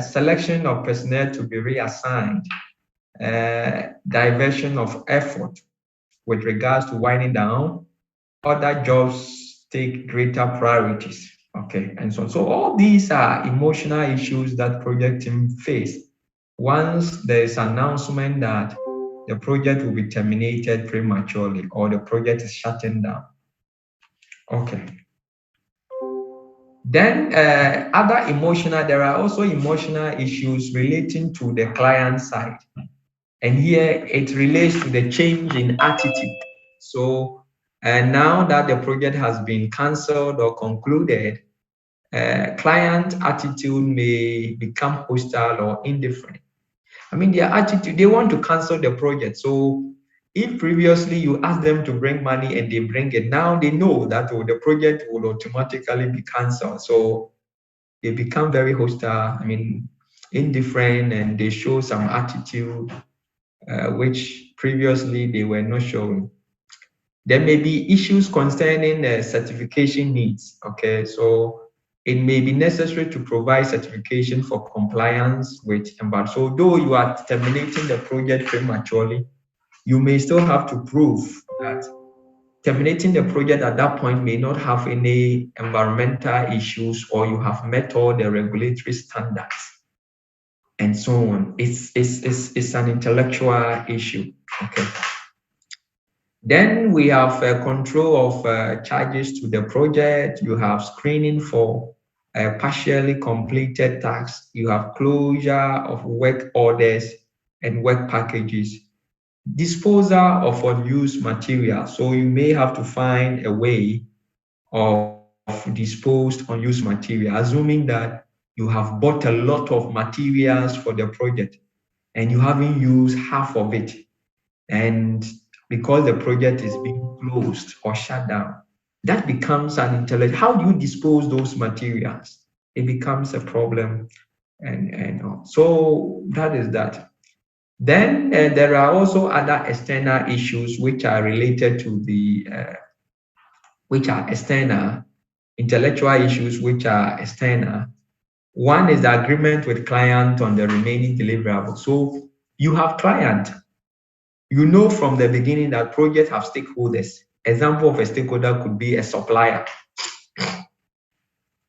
Selection of personnel to be reassigned, diversion of effort with regards to winding down, other jobs take greater priorities. Okay, and so all these are emotional issues that project team face once there is an announcement that the project will be terminated prematurely or the project is shutting down. Okay. Then there are also emotional issues relating to the client side. And here it relates to the change in attitude. So now that the project has been cancelled or concluded, client attitude may become hostile or indifferent. I mean, their attitude, they want to cancel the project. So if previously you asked them to bring money and they bring it, now they know that the project will automatically be cancelled. So they become very hostile, indifferent, and they show some attitude which previously they were not showing. There may be issues concerning certification needs. Okay, so it may be necessary to provide certification for compliance with EMBARD. So though you are terminating the project prematurely, you may still have to prove that terminating the project at that point may not have any environmental issues, or you have met all the regulatory standards and so on. It's an intellectual issue. Okay. Then we have control of charges to the project. You have screening for partially completed tasks. You have closure of work orders and work packages. Disposal of unused material. So you may have to find a way of disposed unused material, assuming that you have bought a lot of materials for the project and you haven't used half of it. And because the project is being closed or shut down, that becomes an intellectual. How do you dispose those materials? It becomes a problem. And so that is that. Then there are also other external issues which are related to the, which are external, intellectual issues which are external. One is the agreement with client on the remaining deliverables. So you have client. You know from the beginning that projects have stakeholders. Example of a stakeholder could be a supplier.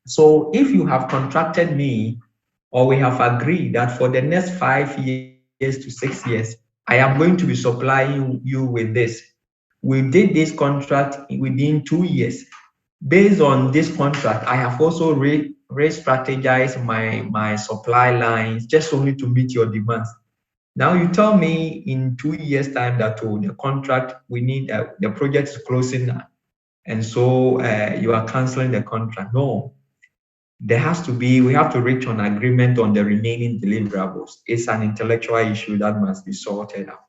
So if you have contracted me, or we have agreed that for the next 5 years to 6 years, I am going to be supplying you with this. We did this contract within 2 years. Based on this contract, I have also re-strategized my supply lines just only to meet your demands. Now you tell me in 2 years' time that the contract we need, the project is closing now, and so you are canceling the contract. No, there has to be, we have to reach an agreement on the remaining deliverables. It's an intellectual issue that must be sorted out.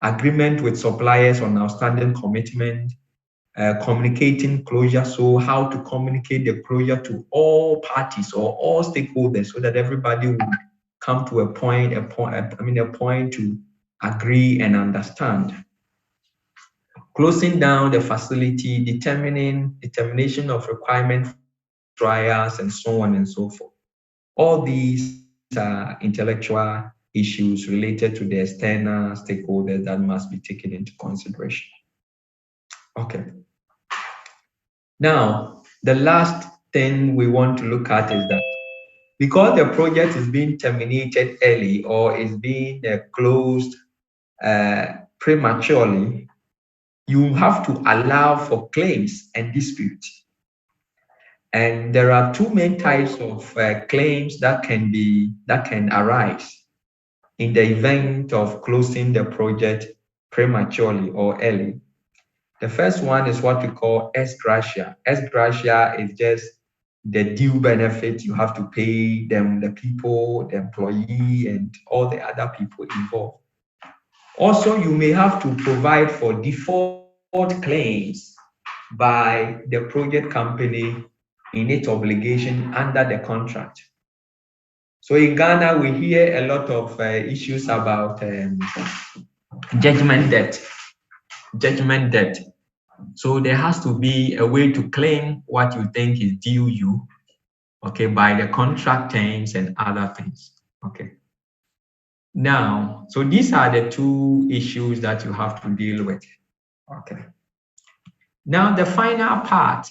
Agreement with suppliers on outstanding commitment, communicating closure. So how to communicate the closure to all parties or all stakeholders so that everybody will come to a point to agree and understand. Closing down the facility, determination of requirement trials, and so on and so forth. All these are intellectual issues related to the external stakeholders that must be taken into consideration. Okay. Now, the last thing we want to look at is that because the project is being terminated early or is being closed prematurely, you have to allow for claims and disputes. And there are two main types of claims that can arise in the event of closing the project prematurely or early. The first one is what we call ex gratia. Ex gratia is just the due benefit you have to pay them, the people, the employee, and all the other people involved. Also, you may have to provide for default claims by the project company in its obligation under the contract. So in Ghana, we hear a lot of issues about judgment debt. Judgment debt. So there has to be a way to claim what you think is due you, okay, by the contract terms and other things. Okay. Now, so these are the two issues that you have to deal with. Okay. Now, the final part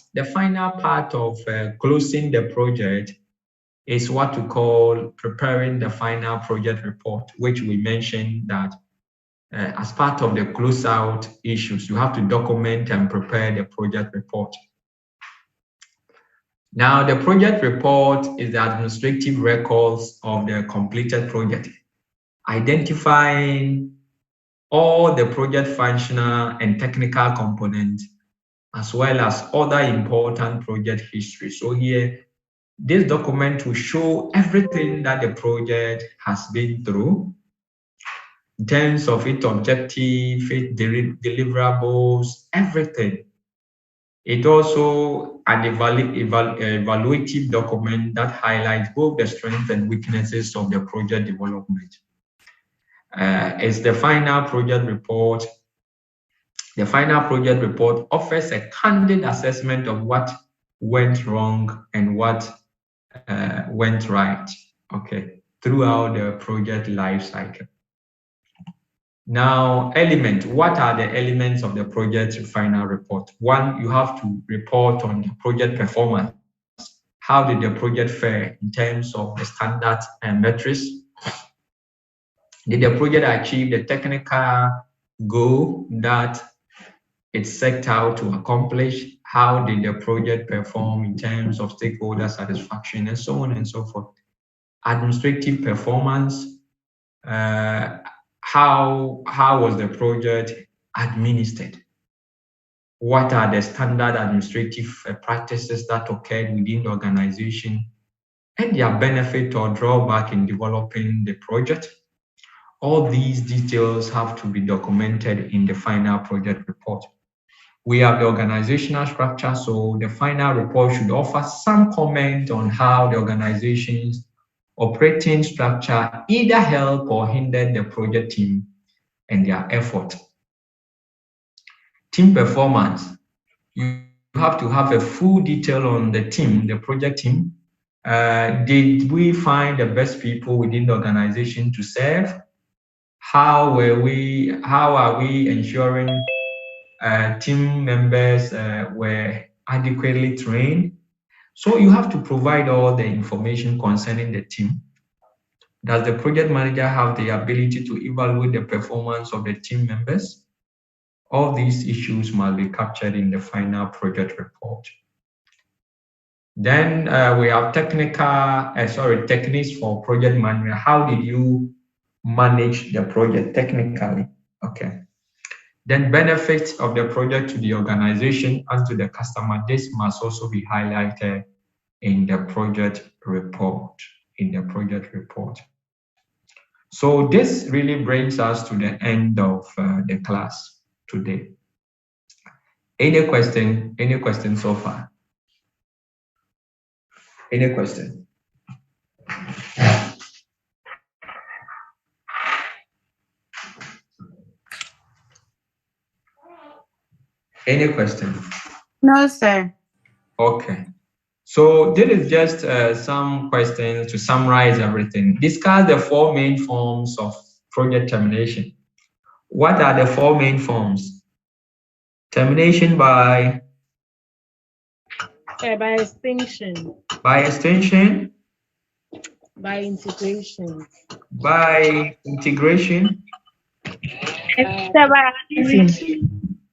of closing the project is what we call preparing the final project report, which we mentioned that as part of the closeout issues, you have to document and prepare the project report. Now, the project report is the administrative records of the completed project, identifying all the project functional and technical components, as well as other important project history. So here, this document will show everything that the project has been through in terms of its objective, its deliverables, everything. It also an evaluative document that highlights both the strengths and weaknesses of the project development. It's the final project report. The final project report offers a candid assessment of what went wrong and what went right, okay, throughout the project life cycle. Now, what are the elements of the project final report? One, you have to report on the project performance. How did the project fare in terms of the standards and metrics? Did the project achieve the technical goal that it set out to accomplish? How did the project perform in terms of stakeholder satisfaction, and so on and so forth? Administrative performance, how was the project administered? What are the standard administrative practices that occurred within the organization and their benefit or drawback in developing the project? All these details have to be documented in the final project report. We have the organizational structure, so the final report should offer some comment on how the organization's operating structure either help or hinder the project team and their effort. Team performance. You have to have a full detail on the team, the project team. Did we find the best people within the organization to serve? How are we ensuring team members were adequately trained? So you have to provide all the information concerning the team. Does the project manager have the ability to evaluate the performance of the team members? All these issues must be captured in the final project report. Then we have techniques for project management. How did you manage the project technically? Okay. Then benefits of the project to the organization and to the customer. This must also be highlighted in the project report. So this really brings us to the end of the class today. Any question? Any question so far? Any question? Any question? No, sir. Okay. So this is just some questions to summarize everything. Discuss the 4 main forms of project termination. What are the 4 main forms? Termination by? By extinction. By extension? By integration. By integration? By addition.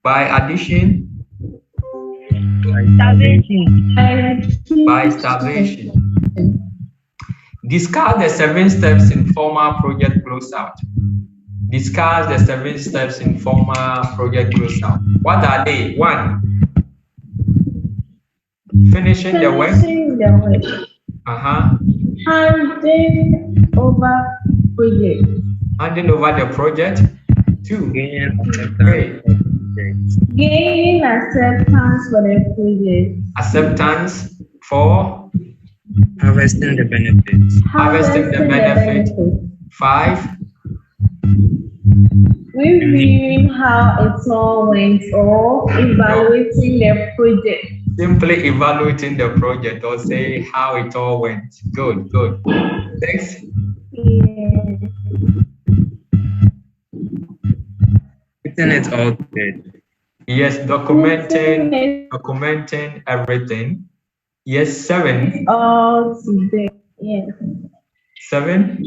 By addition? By starvation. Discuss the 7 steps in formal project closeout. Discuss the 7 steps in formal project closeout. What are they? 1. Finishing the work. Handing over project. Handing over the project. 2. Gain acceptance for the project. Acceptance for? Harvesting the benefits. Harvesting the benefit. 5. Reviewing how it all went or evaluating the project. Simply evaluating the project or say how it all went. Good. Thanks. Yeah. Putting it all together. Yes, documenting everything. Yes, 7. All together. Yes. 7.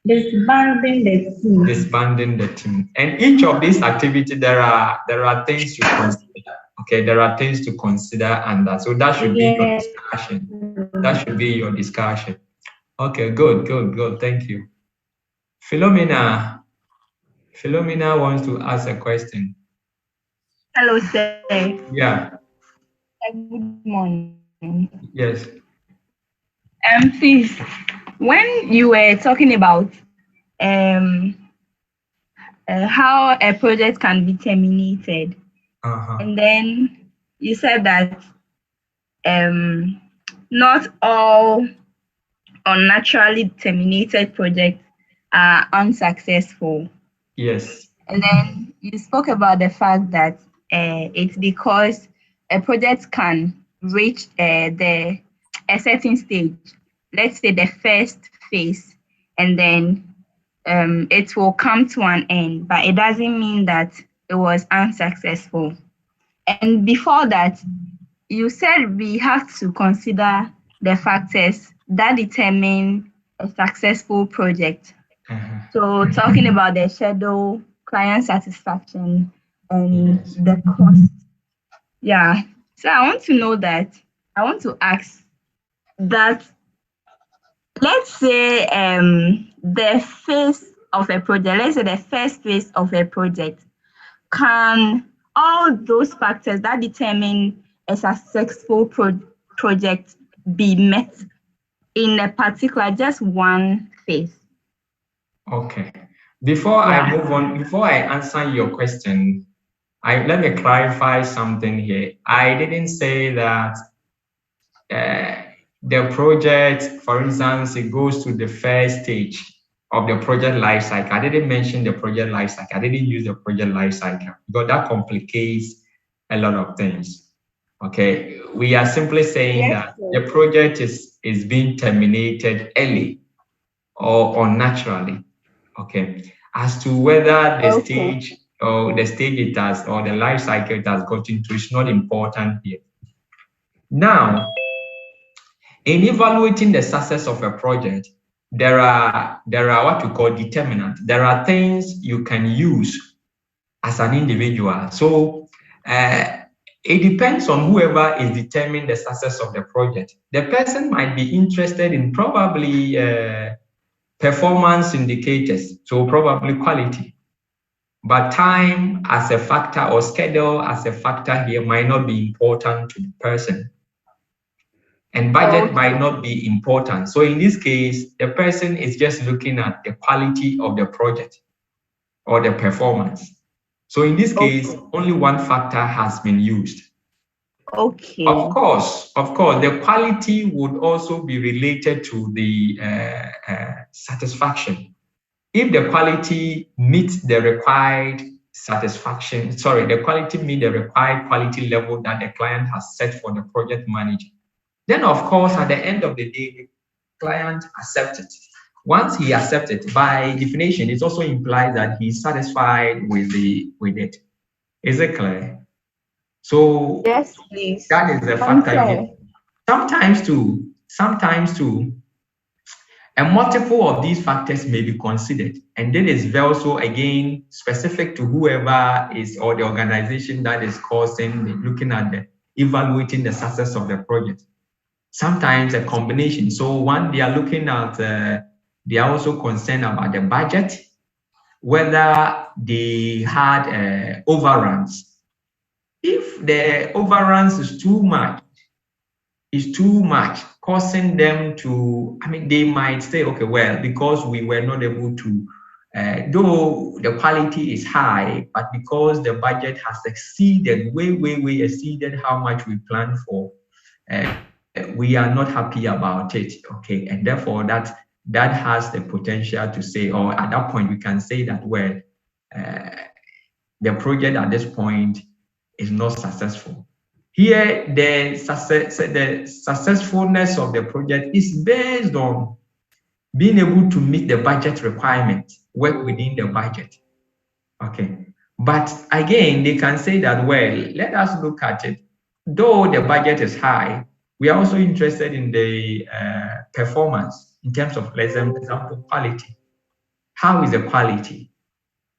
Disbanding the team. Disbanding the team. And each of these activities, there are things you consider. Okay, there are things to consider and that. So that should be your discussion. That should be your discussion. Okay, good. Thank you. Philomena wants to ask a question. Hello, sir. Yeah. Good morning. Yes. Please, when you were talking about how a project can be terminated, and then you said that not all unnaturally terminated projects are unsuccessful. Yes. And then you spoke about the fact that it's because a project can reach a certain stage, let's say the first phase, and then it will come to an end, but it doesn't mean that it was unsuccessful. And before that, you said we have to consider the factors that determine a successful project. So talking about the schedule, client satisfaction, and the cost. Yeah. So I want to ask that, let's say the phase of a project, let's say the first phase of a project, can all those factors that determine a successful project be met in a particular, just one phase? Okay. Before I move on, before I answer your question, let me clarify something here. I didn't say that the project, for instance, it goes to the first stage of the project life cycle. I didn't mention the project life cycle. I didn't use the project life cycle because that complicates a lot of things. Okay, we are simply saying that the project is being terminated early or unnaturally. Okay, as to whether the stage it has or the life cycle it has gotten to is not important here. Now, in evaluating the success of a project, there are what we call determinants. There are things you can use as an individual. So it depends on whoever is determining the success of the project. The person might be interested in probably performance indicators, so probably quality. But time as a factor or schedule as a factor here might not be important to the person. And budget might not be important. So in this case, the person is just looking at the quality of the project or the performance. So in this case, only one factor has been used. Okay. Of course, the quality would also be related to the satisfaction. If the quality meets the required satisfaction, the quality meets the required quality level that the client has set for the project manager, then of course, at the end of the day, the client accepts it. Once he accepts it, by definition, it also implies that he's satisfied with it. Is it clear? So yes, please. That is the factor. Sometimes too, a multiple of these factors may be considered, and then is also again specific to whoever is or the organization that is looking at evaluating the success of the project. Sometimes a combination. So one, they are looking at, they are also concerned about the budget, whether they had overruns. If the overruns is too much, causing them to, they might say, okay, well, because we were not able to, though the quality is high, but because the budget has exceeded, way exceeded how much we planned for, we are not happy about it, okay? And therefore that has the potential to say, or at that point we can say that, well, the project at this point is not successful. Here, the successfulness of the project is based on being able to meet the budget requirement, work within the budget, okay? But again, they can say that, well, let us look at it. Though the budget is high, we are also interested in the performance in terms of, let's example, quality. How is the quality?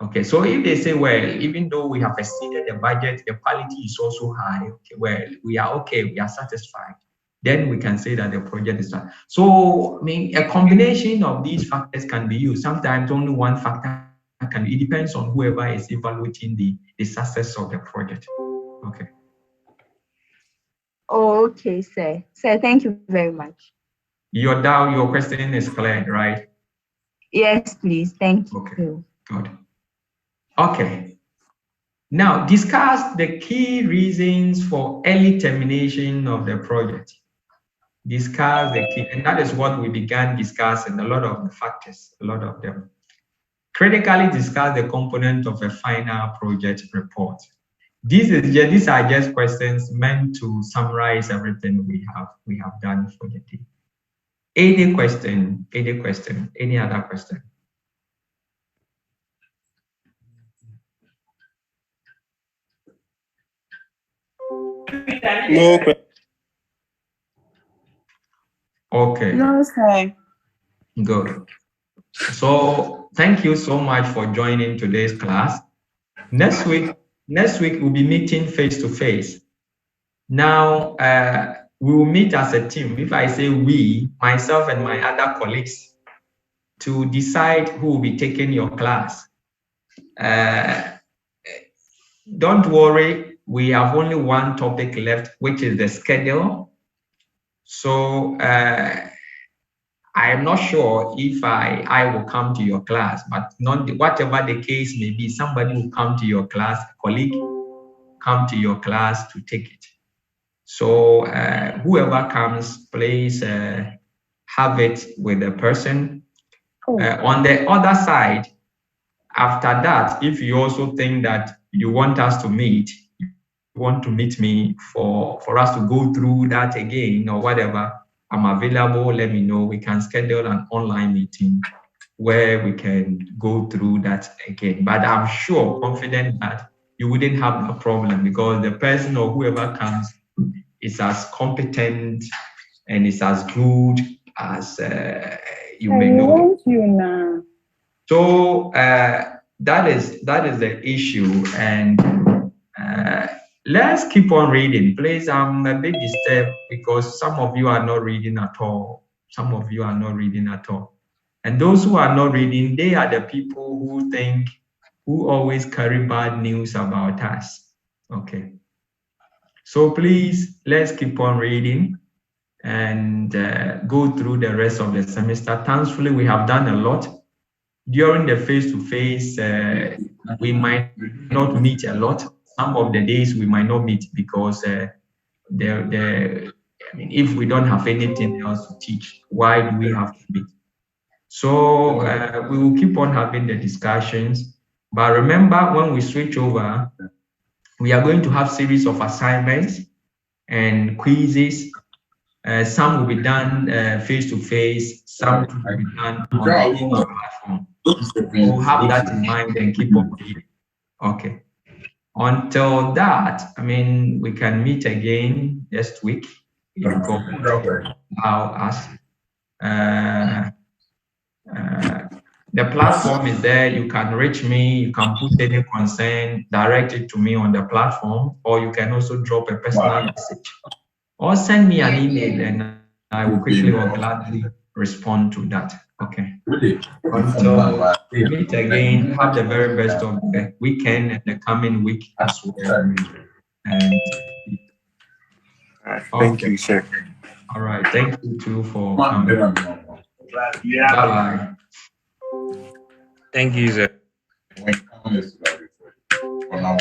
Okay, so if they say, well, even though we have exceeded the budget, the quality is also high, okay, well, we are okay, we are satisfied, then we can say that the project is done. So, I mean, a combination of these factors can be used. Sometimes only one factor can be, it depends on whoever is evaluating the success of the project. Okay. Okay, sir. Sir, thank you very much. Your question is clear, right? Yes, please. Thank you. Okay, good. Okay. Now, discuss the key reasons for early termination of the project. Discuss the key, and that is what we began discussing, a lot of the factors, a lot of them. Critically discuss the component of a final project report. These are just questions meant to summarize everything we have done for the day. Any question, any other question? No question. Okay. No, sir. Good. So thank you so much for joining today's class. Next week we'll be meeting face to face. Now we will meet as a team. If I say we, myself and my other colleagues, to decide who will be taking your class. Don't worry, we have only one topic left, which is the schedule. So I am not sure if I will come to your class, but whatever the case may be, somebody will come to your class, a colleague come to your class to take it. So whoever comes, please have it with the person. On the other side, after that, if you also think that you want us to meet, you want to meet me for us to go through that again or whatever, I'm available. Let me know. We can schedule an online meeting where we can go through that again. But I'm sure, confident that you wouldn't have a problem because the person or whoever comes is as competent and is as good as you may know. So that is the issue, and let's keep on reading. Please, I'm a bit disturbed because some of you are not reading at all. Some of you are not reading at all. And those who are not reading, they are the people who always carry bad news about us. Okay. So please, let's keep on reading and go through the rest of the semester. Thankfully, we have done a lot. During the face-to-face, we might not meet a lot. Some of the days we might not meet because if we don't have anything else to teach, why do we have to meet? So we will keep on having the discussions. But remember, when we switch over, we are going to have series of assignments and quizzes. Some will be done face-to-face, some will be done on the platform. We'll have that in mind and keep on reading. Okay. Until that, we can meet again next week. If God allow us. The platform is there. You can reach me. You can put any concern, direct it to me on the platform, or you can also drop a personal message, or send me an email, and I will quickly or gladly respond to that. Okay. Until we meet again, have the very best of the weekend and the coming week as well. And thank you, sir. All right. Thank you too for coming. Bye-bye. Thank you, sir. For now.